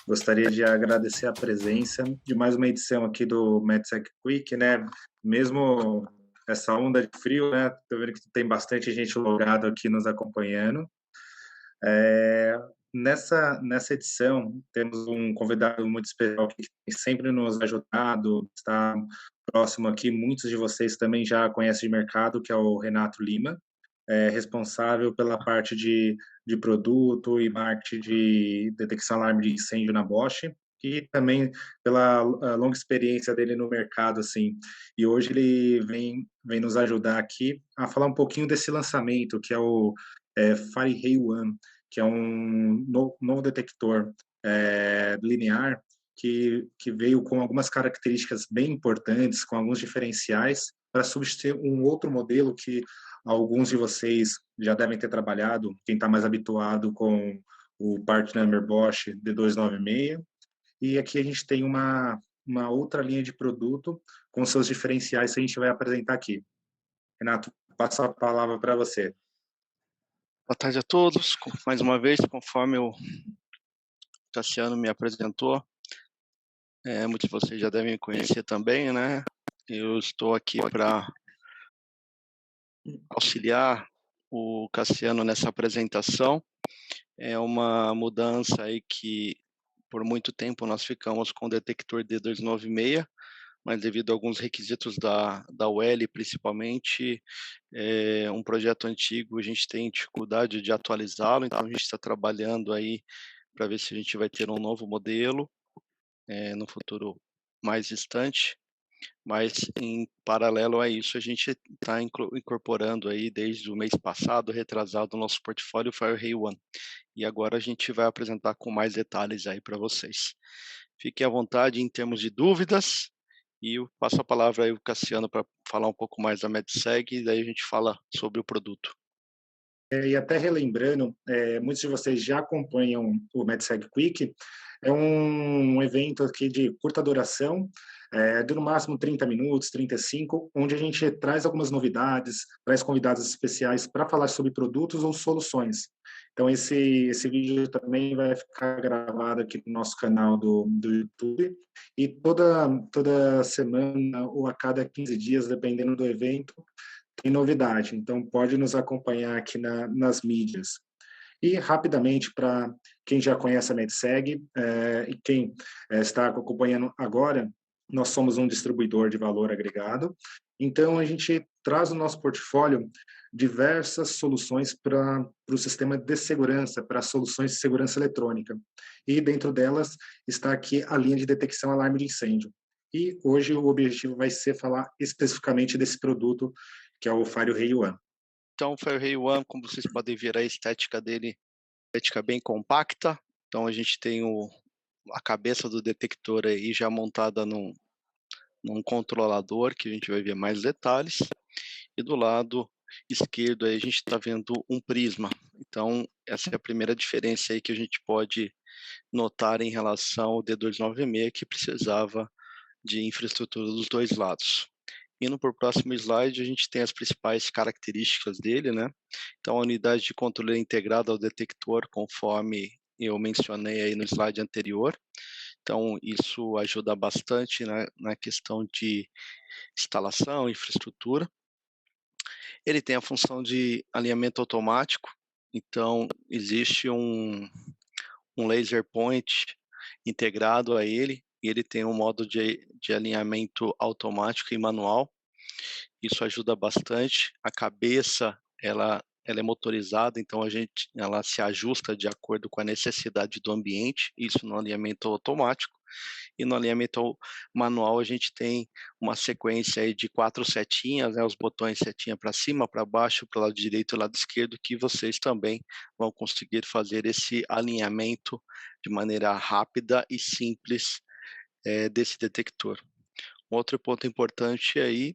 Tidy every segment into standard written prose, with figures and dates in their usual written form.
Gostaria de agradecer a presença de mais uma edição aqui do MedSec Quick, né? Mesmo essa onda de frio, né? Tô vendo que tem bastante gente logado aqui nos acompanhando. É, nessa edição, temos um convidado muito especial que tem sempre nos ajudado, está próximo aqui. Muitos de vocês também já conhecem de mercado, que é o Renato Lima, responsável pela parte de produto e marketing de detecção alarme de incêndio na Bosch, e também pela longa experiência dele no mercado, assim. E hoje ele vem nos ajudar aqui a falar um pouquinho desse lançamento, que é o FireRay One, que é um novo detector linear que veio com algumas características bem importantes, com alguns diferenciais, para substituir um outro modelo que alguns de vocês já devem ter trabalhado, quem está mais habituado com o part number Bosch D296. E aqui a gente tem uma outra linha de produto com seus diferenciais que a gente vai apresentar aqui. Renato, passo a palavra para você. Boa tarde a todos. Mais uma vez, conforme o Cassiano me apresentou, muitos de vocês já devem me conhecer também, né? Eu estou aqui para auxiliar o Cassiano nessa apresentação. É uma mudança aí que por muito tempo nós ficamos com o detector D296, mas devido a alguns requisitos da UL, principalmente, um projeto antigo, a gente tem dificuldade de atualizá-lo, então a gente está trabalhando aí para ver se a gente vai ter um novo modelo no futuro mais distante, mas em paralelo a isso a gente está incorporando aí desde o mês passado, retrasado, o nosso portfólio FireRay One, e agora a gente vai apresentar com mais detalhes aí para vocês. Fiquem à vontade em termos de dúvidas, e eu passo a palavra aí ao Cassiano para falar um pouco mais da MedSeg, e daí a gente fala sobre o produto. E até relembrando, muitos de vocês já acompanham o MedSeg Quick, é um evento aqui de curta duração, de no máximo 30 minutos, 35, onde a gente traz algumas novidades, traz convidados especiais para falar sobre produtos ou soluções. Então, esse vídeo também vai ficar gravado aqui no nosso canal do YouTube, e toda semana ou a cada 15 dias, dependendo do evento, tem novidade, então pode nos acompanhar aqui nas mídias. E rapidamente, para quem já conhece a MedSeg e quem está acompanhando agora, nós somos um distribuidor de valor agregado, então a gente traz no nosso portfólio diversas soluções para o sistema de segurança, para soluções de segurança eletrônica. E dentro delas está aqui a linha de detecção alarme de incêndio. E hoje o objetivo vai ser falar especificamente desse produto, que é o FireRay One. Então, o FireRay One, como vocês podem ver, a estética dele, estética bem compacta. Então, a gente tem a cabeça do detector aí já montada num controlador, que a gente vai ver mais detalhes. E do lado esquerdo aí a gente está vendo um prisma. Então, essa é a primeira diferença aí que a gente pode notar em relação ao D296, que precisava de infraestrutura dos dois lados. Indo para o próximo slide, a gente tem as principais características dele, né? Então, a unidade de controle é integrada ao detector, conforme eu mencionei aí no slide anterior. Então, isso ajuda bastante na questão de instalação, infraestrutura. Ele tem a função de alinhamento automático, então existe um laser point integrado a ele, e ele tem um modo de alinhamento automático e manual. Isso ajuda bastante. A cabeça, ela é motorizada, então ela se ajusta de acordo com a necessidade do ambiente, isso no alinhamento automático. E no alinhamento manual a gente tem uma sequência aí de 4 setinhas, né, os botões setinha para cima, para baixo, para o lado direito e lado esquerdo, que vocês também vão conseguir fazer esse alinhamento de maneira rápida e simples desse detector. Um outro ponto importante aí,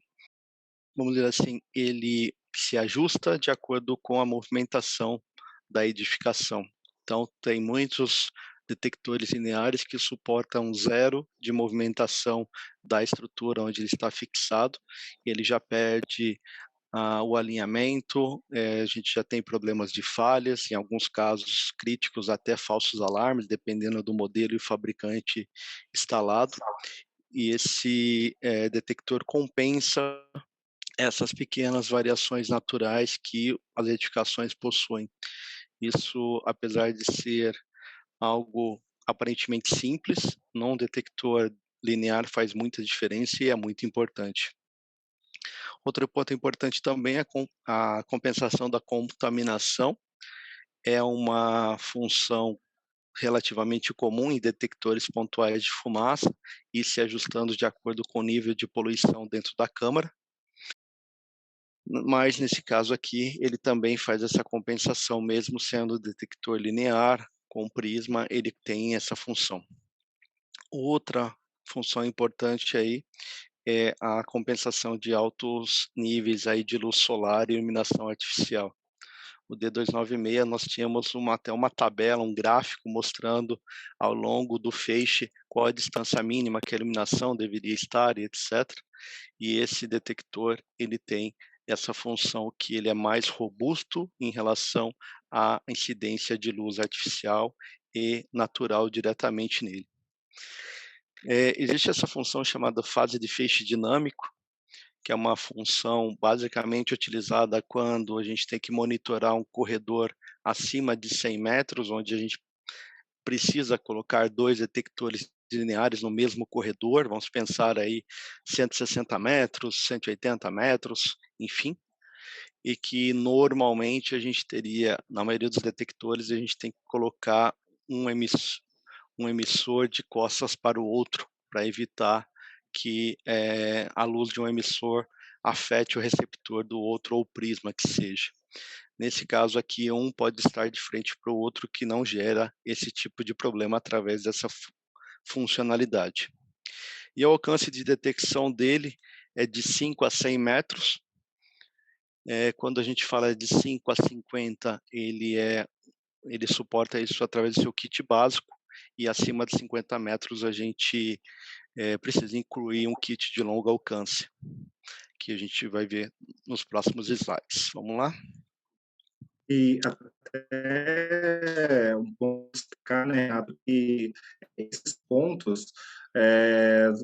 vamos dizer assim, ele se ajusta de acordo com a movimentação da edificação. Então, tem muitos detectores lineares que suportam zero de movimentação da estrutura onde ele está fixado, e ele já perde o alinhamento, a gente já tem problemas de falhas, em alguns casos críticos até falsos alarmes, dependendo do modelo e fabricante instalado, e esse detector compensa essas pequenas variações naturais que as edificações possuem. Isso, apesar de ser algo aparentemente simples, num detector linear faz muita diferença e é muito importante. Outro ponto importante também é a compensação da contaminação. É uma função relativamente comum em detectores pontuais de fumaça e se ajustando de acordo com o nível de poluição dentro da câmara. Mas nesse caso aqui, ele também faz essa compensação, mesmo sendo detector linear, com prisma, ele tem essa função. Outra função importante aí é a compensação de altos níveis aí de luz solar e iluminação artificial. O D296 nós tínhamos até uma tabela, um gráfico mostrando ao longo do feixe qual a distância mínima que a iluminação deveria estar e etc. E esse detector, ele tem essa função que ele é mais robusto em relação à incidência de luz artificial e natural diretamente nele. Existe essa função chamada fase de feixe dinâmico, que é uma função basicamente utilizada quando a gente tem que monitorar um corredor acima de 100 metros, onde a gente precisa colocar 2 detectores lineares no mesmo corredor, vamos pensar aí 160 metros, 180 metros, enfim, e que normalmente a gente teria, na maioria dos detectores, a gente tem que colocar um emissor de costas para o outro, para evitar que a luz de um emissor afete o receptor do outro ou o prisma que seja. Nesse caso aqui, um pode estar de frente para o outro, que não gera esse tipo de problema através dessa funcionalidade. E o alcance de detecção dele é de 5 a 100 metros. Quando a gente fala de 5 a 50, ele suporta isso através do seu kit básico, e acima de 50 metros a gente precisa incluir um kit de longo alcance, que a gente vai ver nos próximos slides. Vamos lá? E até um ponto destacar, né, Renato, que esses pontos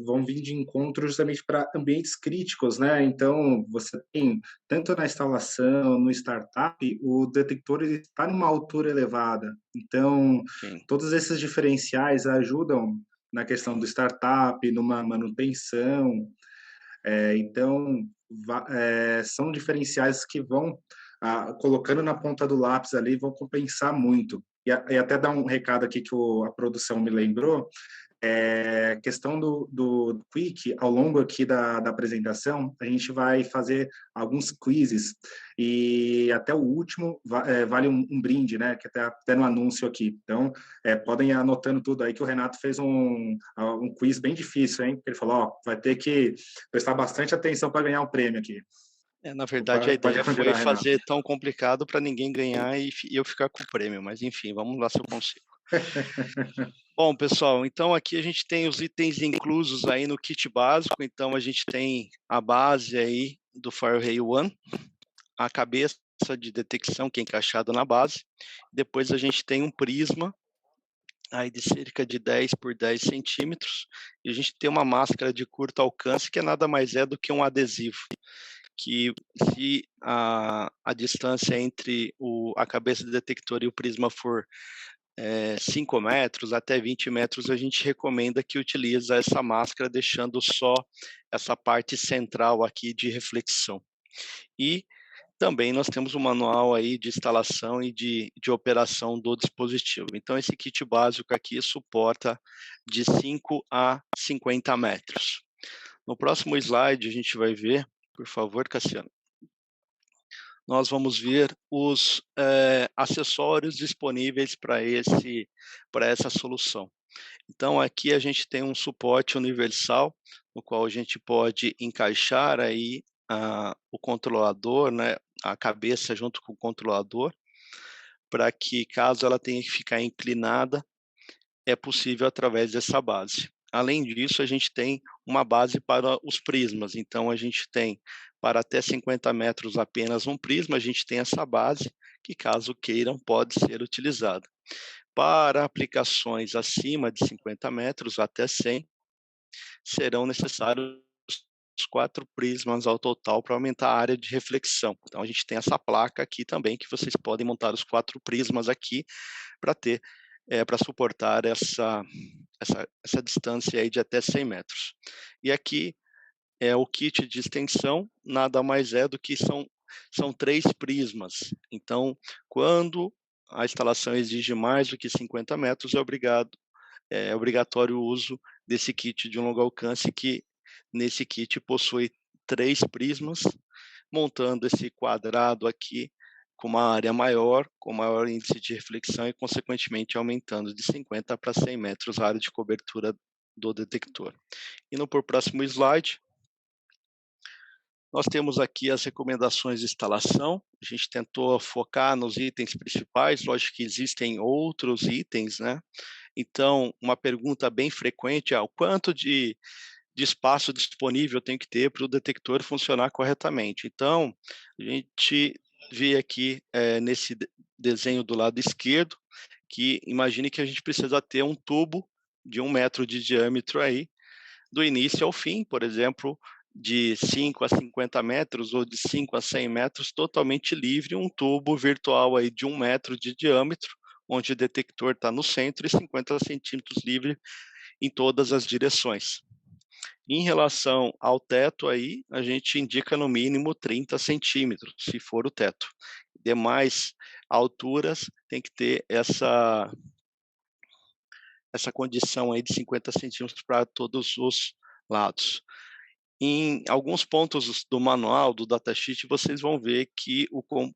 vão vir de encontro justamente para ambientes críticos, né? Então, você tem, tanto na instalação, no startup, o detector está numa altura elevada. Então, Sim. todos esses diferenciais ajudam na questão do startup, numa manutenção. Então, são diferenciais que vão colocando na ponta do lápis ali, vão compensar muito. E até dar um recado aqui que a produção me lembrou, questão do Quick, ao longo aqui da apresentação, a gente vai fazer alguns quizzes, e até o último vale um brinde, né, que até no anúncio aqui. Então, podem ir anotando tudo aí, que o Renato fez um quiz bem difícil, hein? Ele falou, ó, vai ter que prestar bastante atenção para ganhar um prêmio aqui. Na verdade, a Pode ideia foi continuar, Renato. fazer tão complicado para ninguém ganhar e eu ficar com o prêmio, mas enfim, vamos lá se eu consigo. Bom, pessoal, então aqui a gente tem os itens inclusos aí no kit básico. Então a gente tem a base aí do FireRay One, a cabeça de detecção que é encaixada na base. Depois a gente tem um prisma aí de cerca de 10 por 10 centímetros, e a gente tem uma máscara de curto alcance, que nada mais é do que um adesivo, que se a distância entre a cabeça do detector e o prisma for 5 metros até 20 metros, a gente recomenda que utilize essa máscara, deixando só essa parte central aqui de reflexão. E também nós temos um manual aí de instalação e de operação do dispositivo. Então, esse kit básico aqui suporta de 5 a 50 metros. No próximo slide, a gente vai ver, por favor, Cassiano, nós vamos ver os acessórios disponíveis para essa solução. Então, aqui a gente tem um suporte universal, no qual a gente pode encaixar aí o controlador, né, a cabeça junto com o controlador, para que, caso ela tenha que ficar inclinada, é possível através dessa base. além disso, a gente tem uma base para os prismas. Então, a gente tem para até 50 metros apenas um prisma, a gente tem essa base que, caso queiram, pode ser utilizada. Para aplicações acima de 50 metros, até 100, serão necessários 4 prismas ao total para aumentar a área de reflexão. Então, a gente tem essa placa aqui também, que vocês podem montar os 4 prismas aqui para ter, para suportar essa distância aí de até 100 metros. E aqui é o kit de extensão, nada mais é do que são 3 prismas. Então, quando a instalação exige mais do que 50 metros, é obrigatório o uso desse kit de um longo alcance, que nesse kit possui 3 prismas, montando esse quadrado aqui com uma área maior, com maior índice de reflexão e, consequentemente, aumentando de 50 para 100 metros a área de cobertura do detector. Indo para o próximo slide, nós temos aqui as recomendações de instalação. A gente tentou focar nos itens principais, lógico que existem outros itens, né? Então, uma pergunta bem frequente é o quanto de espaço disponível tem que ter para o detector funcionar corretamente. Então, a gente vê aqui nesse desenho do lado esquerdo, que imagine que a gente precisa ter um tubo de 1 metro de diâmetro aí, do início ao fim, por exemplo, de 5 a 50 metros ou de 5 a 100 metros, totalmente livre, um tubo virtual aí de 1 metro de diâmetro, onde o detector está no centro e 50 centímetros livre em todas as direções. Em relação ao teto aí, a gente indica no mínimo 30 centímetros, se for o teto. Demais alturas tem que ter essa condição aí de 50 centímetros para todos os lados. Em alguns pontos do manual, do datasheet, vocês vão ver que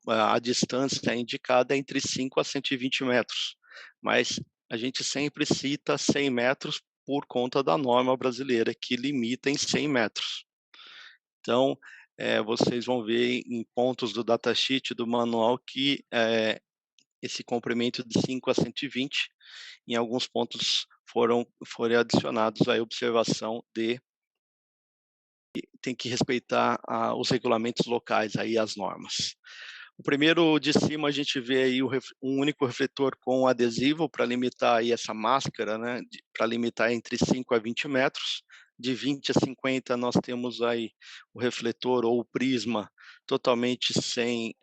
a distância indicada é entre 5 a 120 metros, mas a gente sempre cita 100 metros por conta da norma brasileira, que limita em 100 metros. Então, vocês vão ver em pontos do datasheet do manual que esse comprimento de 5 a 120, em alguns pontos foram adicionados a observação de tem que respeitar os regulamentos locais, aí as normas. O primeiro de cima a gente vê aí um único refletor com adesivo para limitar aí essa máscara, né, para limitar entre 5 a 20 metros. De 20 a 50 nós temos aí o refletor ou o prisma totalmente sem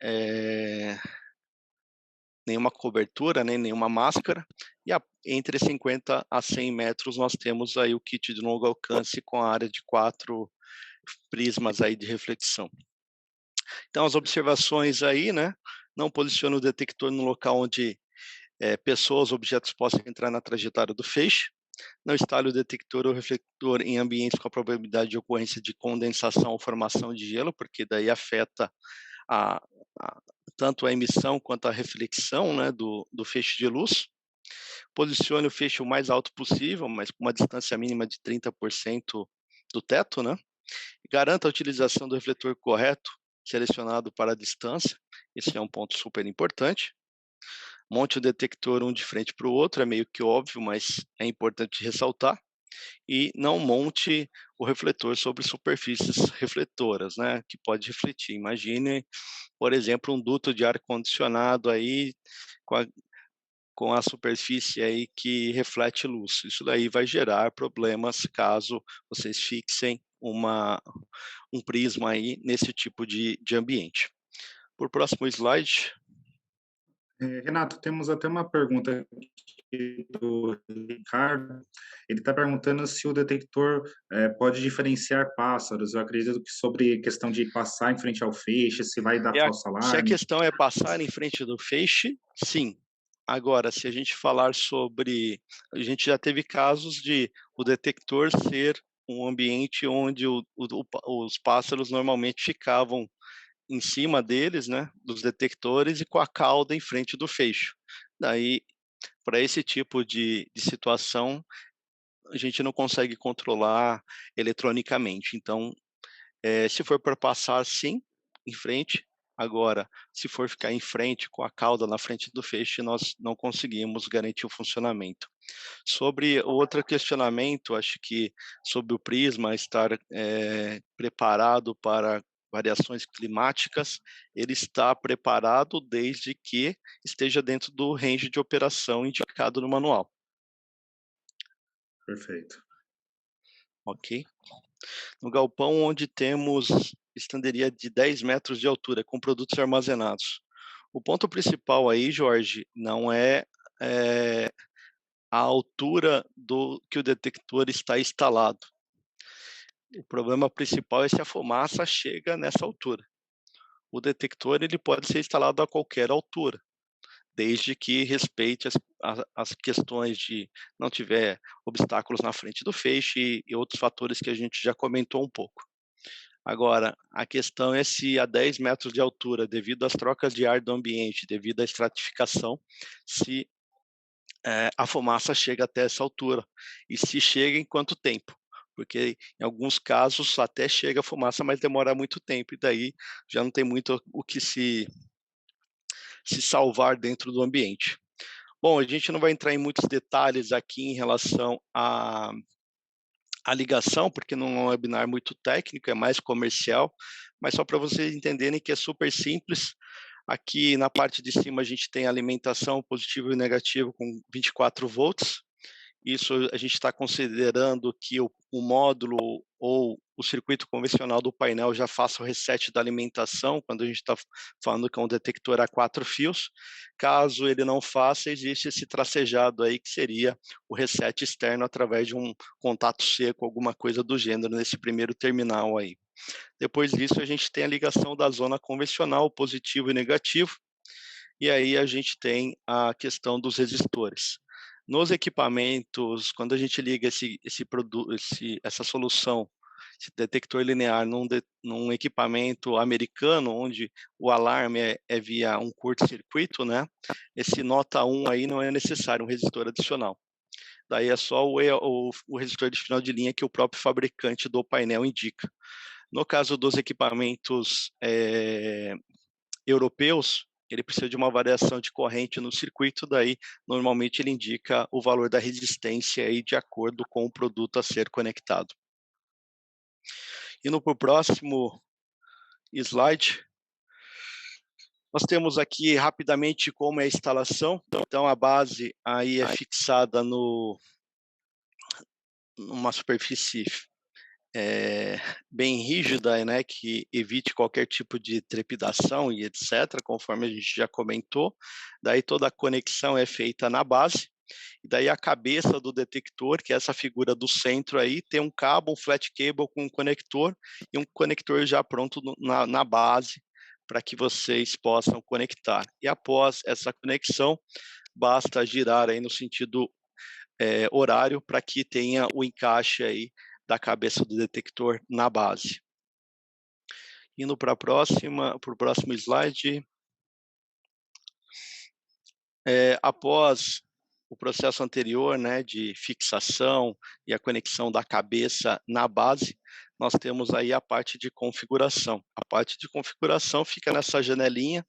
nenhuma cobertura, nem nenhuma máscara. E entre 50 a 100 metros nós temos aí o kit de longo alcance com a área de 4 prismas aí de reflexão. Então, as observações aí, né? Não posiciona o detector no local onde pessoas, objetos possam entrar na trajetória do feixe. Não instale o detector ou refletor em ambientes com a probabilidade de ocorrência de condensação ou formação de gelo, porque daí afeta a, tanto a emissão quanto a reflexão, né, do feixe de luz. Posicione o feixe o mais alto possível, mas com uma distância mínima de 30% do teto, né? Garanta a utilização do refletor correto, selecionado para a distância. Esse é um ponto super importante. Monte o detector um de frente para o outro, é meio que óbvio, mas é importante ressaltar. E não monte o refletor sobre superfícies refletoras, né, que pode refletir. Imagine, por exemplo, um duto de ar-condicionado aí com a superfície aí que reflete luz. Isso daí vai gerar problemas caso vocês fixem um prisma aí nesse tipo de ambiente. Por próximo slide. Renato, temos até uma pergunta aqui do Ricardo. Ele está perguntando se o detector pode diferenciar pássaros. Eu acredito que sobre questão de passar em frente ao feixe, se vai dar falso Se a alarme. questão é passar em frente do feixe, sim. Agora, se a gente falar sobre... A gente já teve casos de o detector ser um ambiente onde os pássaros normalmente ficavam em cima deles, né, dos detectores, e com a cauda em frente do feixe. Daí, para esse tipo de situação, a gente não consegue controlar eletronicamente. Então, se for para passar, sim, em frente, Agora, se for ficar em frente, com a cauda na frente do feixe, nós não conseguimos garantir o funcionamento. Sobre o outro questionamento, acho que sobre o Prisma estar preparado para variações climáticas, ele está preparado desde que esteja dentro do range de operação indicado no manual. Perfeito. Ok? No galpão onde temos estanderia de 10 metros de altura, com produtos armazenados. O ponto principal aí, Jorge, não é a altura do que o detector está instalado. O problema principal é se a fumaça chega nessa altura. O detector ele pode ser instalado a qualquer altura, desde que respeite as questões de não tiver obstáculos na frente do feixe e outros fatores que a gente já comentou um pouco. Agora, a questão é se a 10 metros de altura, devido às trocas de ar do ambiente, devido à estratificação, se a fumaça chega até essa altura. E se chega em quanto tempo? Porque em alguns casos até chega a fumaça, mas demora muito tempo, e daí já não tem muito o que se salvar dentro do ambiente. Bom, a gente não vai entrar em muitos detalhes aqui em relação à ligação, porque não é um webinar muito técnico, é mais comercial, mas só para vocês entenderem que é super simples. Aqui na parte de cima a gente tem alimentação positivo e negativo com 24 volts. Isso a gente está considerando que o módulo ou o circuito convencional do painel já faça o reset da alimentação, quando a gente está falando que é um detector a 4 fios. Caso ele não faça, existe esse tracejado aí, que seria o reset externo através de um contato seco, alguma coisa do gênero, nesse primeiro terminal aí. Depois disso, a gente tem a ligação da zona convencional, positivo e negativo, e aí a gente tem a questão dos resistores. Nos equipamentos, quando a gente liga essa solução, esse detector linear num equipamento americano, onde o alarme é via um curto-circuito, né? Esse nota 1 aí não é necessário um resistor adicional. Daí é só o resistor de final de linha que o próprio fabricante do painel indica. No caso dos equipamentos europeus, ele precisa de uma variação de corrente no circuito, daí normalmente ele indica o valor da resistência aí de acordo com o produto a ser conectado. Indo para o próximo slide, nós temos aqui rapidamente como é a instalação. Então a base aí é fixada numa superfície bem rígida, né, que evite qualquer tipo de trepidação e etc., conforme a gente já comentou. Daí toda a conexão é feita na base, e daí a cabeça do detector, que é essa figura do centro aí, tem um cabo, um flat cable com um conector, e um conector já pronto na base, para que vocês possam conectar. E após essa conexão, basta girar aí no sentido horário para que tenha o encaixe aí da cabeça do detector na base. Indo para o próximo slide. Após o processo anterior, né, de fixação e a conexão da cabeça na base, nós temos aí a parte de configuração. A parte de configuração fica nessa janelinha,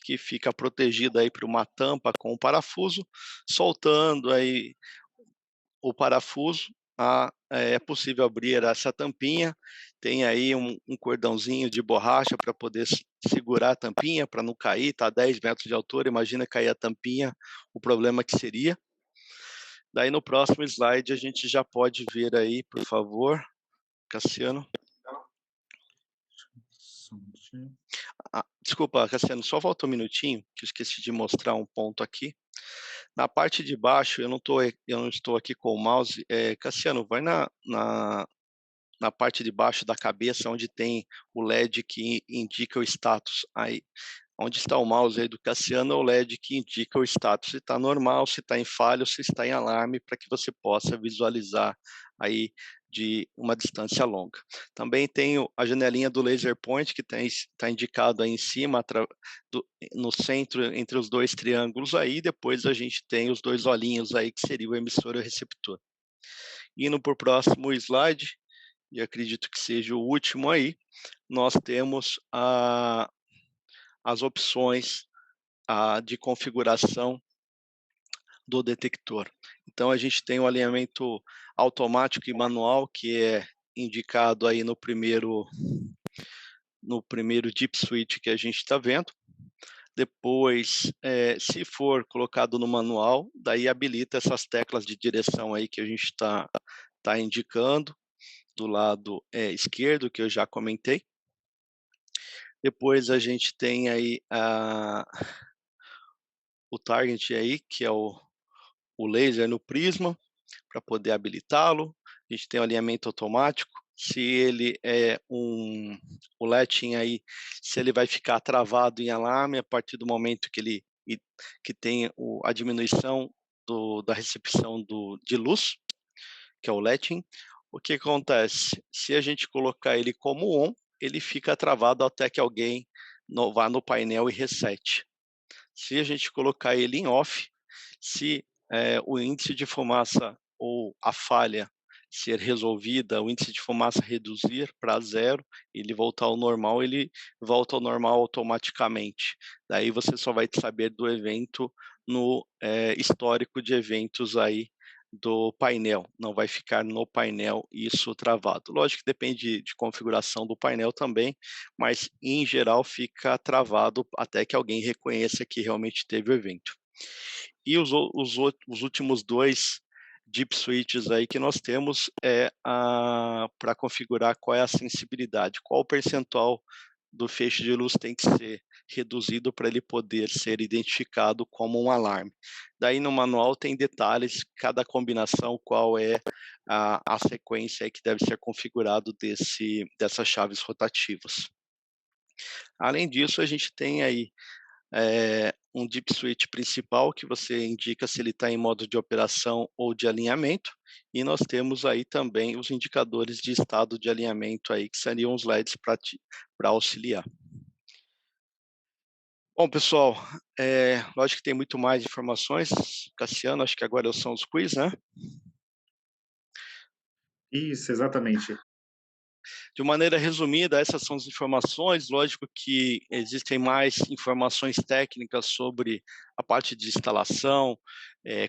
que fica protegida aí por uma tampa com um parafuso. Soltando aí o parafuso, é possível abrir essa tampinha. Tem aí um cordãozinho de borracha para poder segurar a tampinha, para não cair, está a 10 metros de altura, imagina cair a tampinha, o problema que seria. Daí no próximo slide a gente já pode ver aí, por favor, Cassiano. Desculpa, Cassiano, só volta um minutinho, que eu esqueci de mostrar um ponto aqui. Na parte de baixo, eu não estou aqui com o mouse. Cassiano, vai na parte de baixo da cabeça, onde tem o LED que indica o status. Aí, onde está o mouse aí do Cassiano, é o LED que indica o status, se está normal, se está em falha, ou se está em alarme, para que você possa visualizar aí de uma distância longa. Também tem a janelinha do laser point, que está indicado aí em cima, no centro, entre os dois triângulos aí. Depois a gente tem os dois olhinhos aí, que seria o emissor e o receptor. Indo para o próximo slide, e acredito que seja o último aí, nós temos a as opções de configuração do detector. Então, a gente tem o alinhamento automático e manual, que é indicado aí no primeiro dip switch que a gente está vendo. Depois, se for colocado no manual, daí habilita essas teclas de direção aí que a gente está indicando, do lado esquerdo, que eu já comentei. Depois a gente tem aí o target aí, que é o laser no prisma, para poder habilitá-lo. A gente tem o alinhamento automático. Se ele é o latching aí, se ele vai ficar travado em alarme a partir do momento que tem a diminuição da recepção de luz, que é o latching. O que acontece? Se a gente colocar ele como on, ele fica travado até que alguém vá no painel e resete. Se a gente colocar ele em off, se o índice de fumaça ou a falha ser resolvida, o índice de fumaça reduzir para 0, ele voltar ao normal, ele volta ao normal automaticamente. Daí você só vai saber do evento no histórico de eventos aí do painel, não vai ficar no painel isso travado. Lógico que depende de configuração do painel também, mas em geral fica travado até que alguém reconheça que realmente teve o evento. E os últimos 2 dip switches aí que nós temos para configurar qual é a sensibilidade, qual o percentual do feixe de luz tem que ser reduzido para ele poder ser identificado como um alarme. Daí no manual tem detalhes, cada combinação, qual é a sequência que deve ser configurado dessas chaves rotativas. Além disso, a gente tem aí um dip switch principal, que você indica se ele está em modo de operação ou de alinhamento, e nós temos aí também os indicadores de estado de alinhamento, aí, que seriam os LEDs para auxiliar. Bom, pessoal, lógico que tem muito mais informações. Cassiano, acho que agora são os quiz, né? Isso, exatamente. De maneira resumida, essas são as informações. Lógico que existem mais informações técnicas sobre a parte de instalação,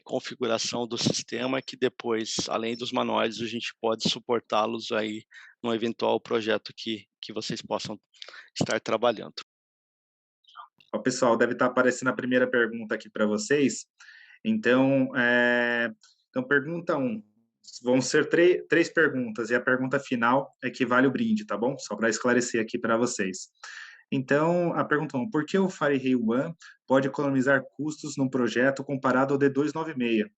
configuração do sistema, que depois, além dos manuais, a gente pode suportá-los aí no eventual projeto que vocês possam estar trabalhando. Ó, pessoal, deve estar aparecendo a primeira pergunta aqui para vocês. Então, pergunta 1. Vão ser três perguntas, e a pergunta final é que vale o brinde, tá bom? Só para esclarecer aqui para vocês. Então, a pergunta 1. Por que o FireRay One pode economizar custos num projeto comparado ao D296?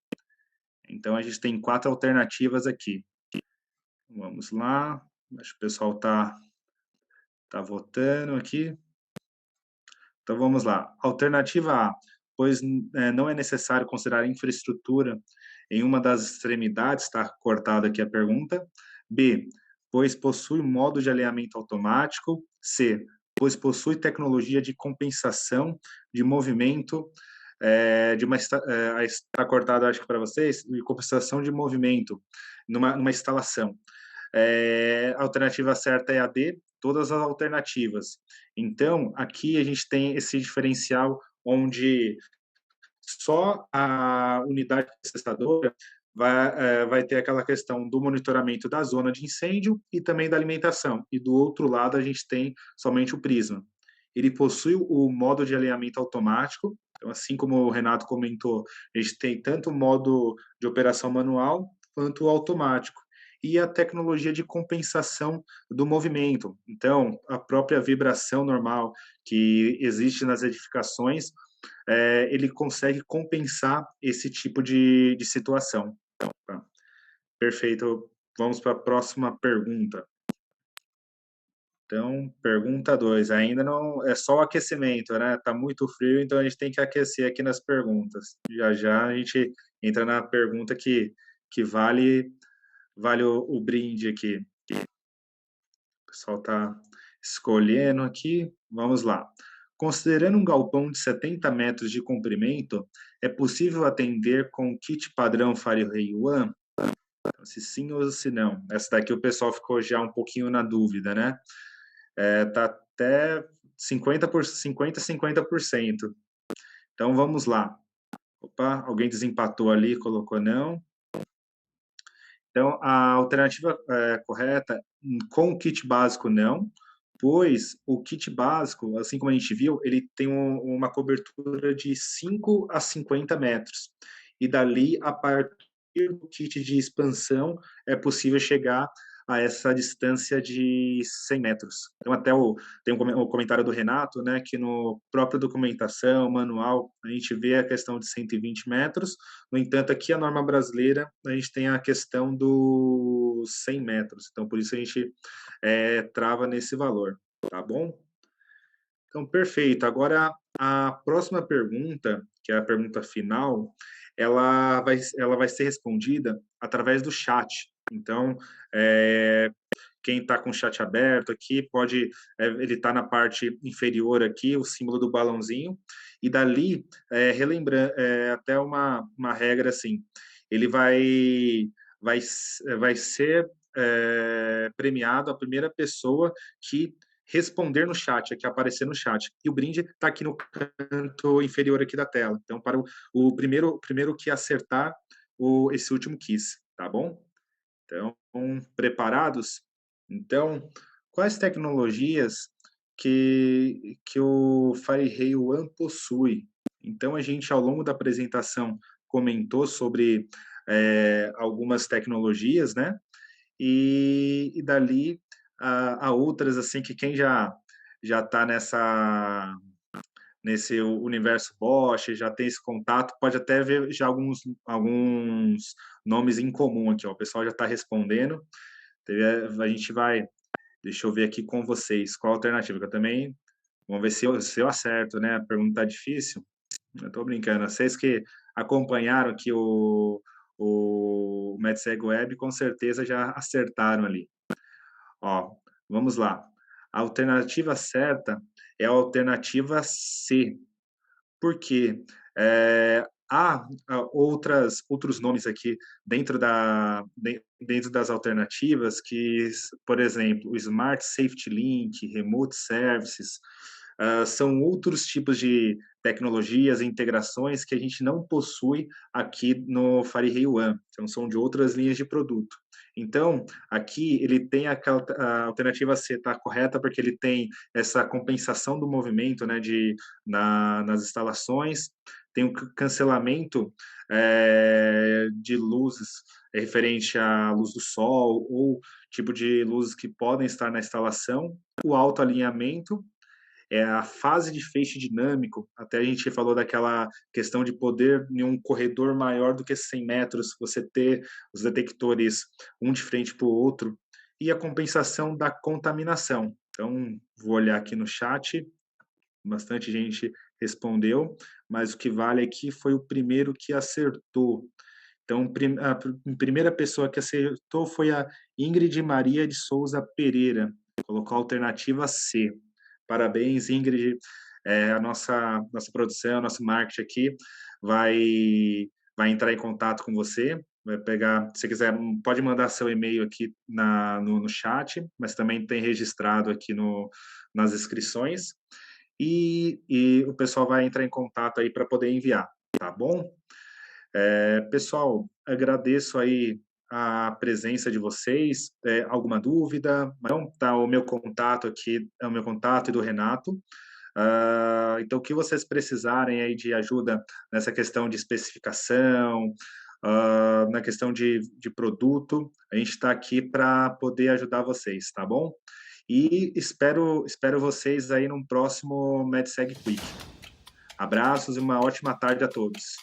Então, a gente tem 4 alternativas aqui. Vamos lá. Acho que o pessoal tá votando aqui. Então, vamos lá. Alternativa A, pois não é necessário considerar infraestrutura em uma das extremidades, está cortada aqui a pergunta. B, pois possui modo de alinhamento automático. C, pois possui tecnologia de compensação de movimento, está cortado, acho que para vocês, de compensação de movimento numa instalação. A alternativa certa é a D, todas as alternativas. Então, aqui a gente tem esse diferencial onde só a unidade processadora vai ter aquela questão do monitoramento da zona de incêndio e também da alimentação. E do outro lado, a gente tem somente o Prisma. Ele possui o modo de alinhamento automático, então, assim como o Renato comentou, a gente tem tanto o modo de operação manual quanto o automático. E a tecnologia de compensação do movimento. Então, a própria vibração normal que existe nas edificações, ele consegue compensar esse tipo de situação. Então, tá. Perfeito. Vamos para a próxima pergunta. Então, pergunta 2. Ainda não é só o aquecimento, né? Tá muito frio, então a gente tem que aquecer aqui nas perguntas. Já já a gente entra na pergunta que vale o brinde aqui. O pessoal está escolhendo aqui. Vamos lá. Considerando um galpão de 70 metros de comprimento, é possível atender com kit padrão FireRay One? Então, se sim ou se não. Essa daqui o pessoal ficou já um pouquinho na dúvida, né? Tá até 50%. Então, vamos lá. Opa, alguém desempatou ali, colocou não. Então, a alternativa correta, com o kit básico, não, pois o kit básico, assim como a gente viu, ele tem uma cobertura de 5 a 50 metros. E dali, a partir do kit de expansão, é possível chegar a essa distância de 100 metros. Então, até tem um comentário do Renato, né, que no própria documentação, manual, a gente vê a questão de 120 metros. No entanto, aqui a norma brasileira, a gente tem a questão dos 100 metros. Então, por isso a gente trava nesse valor, tá bom? Então, perfeito. Agora, a próxima pergunta, que é a pergunta final, ela vai ser respondida através do chat. Então, quem está com o chat aberto aqui pode, ele está na parte inferior aqui, o símbolo do balãozinho, e dali, relembrando, até uma regra assim, ele vai ser premiado a primeira pessoa que responder no chat, que aparecer no chat. E o brinde está aqui no canto inferior aqui da tela. Então, para o primeiro que acertar esse último quiz, tá bom? Então, preparados? Então, quais tecnologias que o FireRay One possui? Então, a gente, ao longo da apresentação, comentou sobre algumas tecnologias, né? E dali a outras, assim, que quem já está nesse universo Bosch, já tem esse contato, pode até ver já alguns nomes em comum aqui, ó. O pessoal já está respondendo. A gente vai, deixa eu ver aqui com vocês, qual a alternativa, que eu também, vamos ver se eu acerto, né? A pergunta tá difícil, eu estou brincando. Vocês que acompanharam aqui o MedSeg Web, com certeza já acertaram ali. Ó, vamos lá. A alternativa certa é a alternativa C. Por quê? Há outros nomes aqui dentro das alternativas que, por exemplo, o Smart Safety Link, Remote Services, são outros tipos de tecnologias e integrações que a gente não possui aqui no FireRay One. Então, são de outras linhas de produto. Então, aqui ele tem a alternativa C, está correta, porque ele tem essa compensação do movimento, né, nas instalações, tem o cancelamento de luzes referente à luz do sol ou tipo de luzes que podem estar na instalação, o autoalinhamento, a fase de feixe dinâmico, até a gente falou daquela questão de poder em um corredor maior do que 100 metros, você ter os detectores um de frente para o outro, e a compensação da contaminação. Então, vou olhar aqui no chat, bastante gente respondeu, mas o que vale aqui foi o primeiro que acertou. Então, a primeira pessoa que acertou foi a Ingrid Maria de Souza Pereira, colocou a alternativa C. Parabéns, Ingrid. A nossa produção, nosso marketing aqui vai entrar em contato com você, vai pegar, se você quiser, pode mandar seu e-mail aqui no chat, mas também tem registrado aqui nas inscrições, e o pessoal vai entrar em contato aí para poder enviar, tá bom? Pessoal, agradeço aí a presença de vocês. Alguma dúvida? Não, tá o meu contato aqui, é o meu contato e do Renato. Então, o que vocês precisarem aí de ajuda nessa questão de especificação, na questão de produto, a gente está aqui para poder ajudar vocês, tá bom? E espero vocês aí num próximo MedSeg Quick. Abraços e uma ótima tarde a todos.